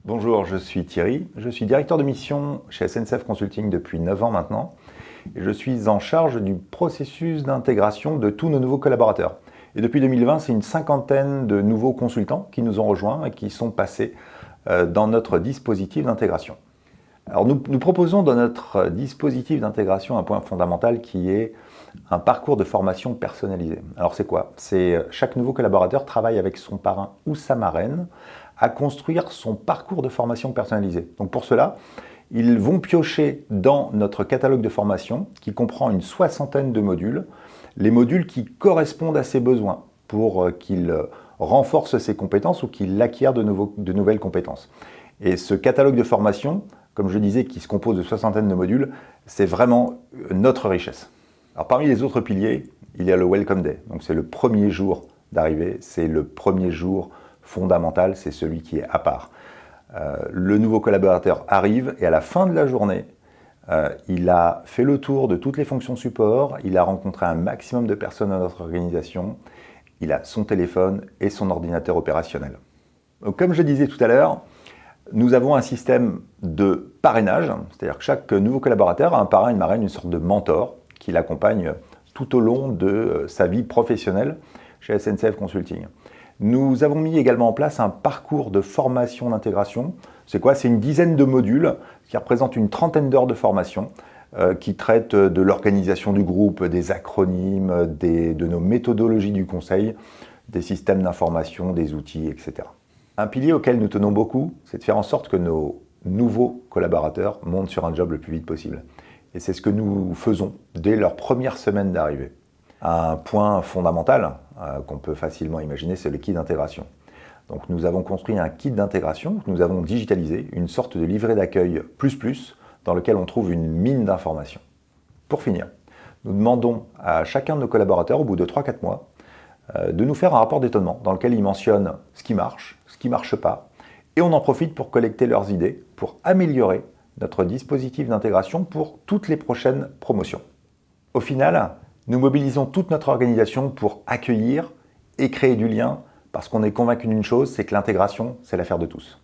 Bonjour, je suis Thierry, je suis directeur de mission chez SNCF Consulting depuis 9 ans maintenant et je suis en charge du processus d'intégration de tous nos nouveaux collaborateurs. Et depuis 2020, c'est une cinquantaine de nouveaux consultants qui nous ont rejoints et qui sont passés dans notre dispositif d'intégration. Alors nous proposons dans notre dispositif d'intégration un point fondamental qui est un parcours de formation personnalisé. Alors c'est quoi? C'est chaque nouveau collaborateur travaille avec son parrain ou sa marraine à construire son parcours de formation personnalisé. Donc pour cela, ils vont piocher dans notre catalogue de formation qui comprend une soixantaine de modules, les modules qui correspondent à ses besoins pour qu'il renforce ses compétences ou qu'il acquiert de nouvelles compétences. Et ce catalogue de formation, comme je disais, qui se compose de soixantaine de modules, c'est vraiment notre richesse. Alors parmi les autres piliers, il y a le Welcome Day. Donc c'est le premier jour d'arrivée, c'est le premier jour fondamental, c'est celui qui est à part. Le nouveau collaborateur arrive et à la fin de la journée, il a fait le tour de toutes les fonctions support, il a rencontré un maximum de personnes dans notre organisation, il a son téléphone et son ordinateur opérationnel. Donc, comme je disais tout à l'heure, nous avons un système de parrainage, c'est-à-dire que chaque nouveau collaborateur a un parrain, une marraine, une sorte de mentor qui l'accompagne tout au long de sa vie professionnelle chez SNCF Consulting. Nous avons mis également en place un parcours de formation d'intégration. C'est quoi? C'est une dizaine de modules qui représentent une trentaine d'heures de formation qui traitent de l'organisation du groupe, des acronymes, de nos méthodologies du conseil, des systèmes d'information, des outils, etc. Un pilier auquel nous tenons beaucoup, c'est de faire en sorte que nos nouveaux collaborateurs montent sur un job le plus vite possible. Et c'est ce que nous faisons dès leur première semaine d'arrivée. Un point fondamental qu'on peut facilement imaginer, c'est le kit d'intégration. Donc nous avons construit un kit d'intégration que nous avons digitalisé, une sorte de livret d'accueil plus dans lequel on trouve une mine d'informations. Pour finir, nous demandons à chacun de nos collaborateurs, au bout de 3-4 mois, de nous faire un rapport d'étonnement dans lequel ils mentionnent ce qui marche pas, et on en profite pour collecter leurs idées, pour améliorer notre dispositif d'intégration pour toutes les prochaines promotions. Au final, nous mobilisons toute notre organisation pour accueillir et créer du lien, parce qu'on est convaincu d'une chose, c'est que l'intégration, c'est l'affaire de tous.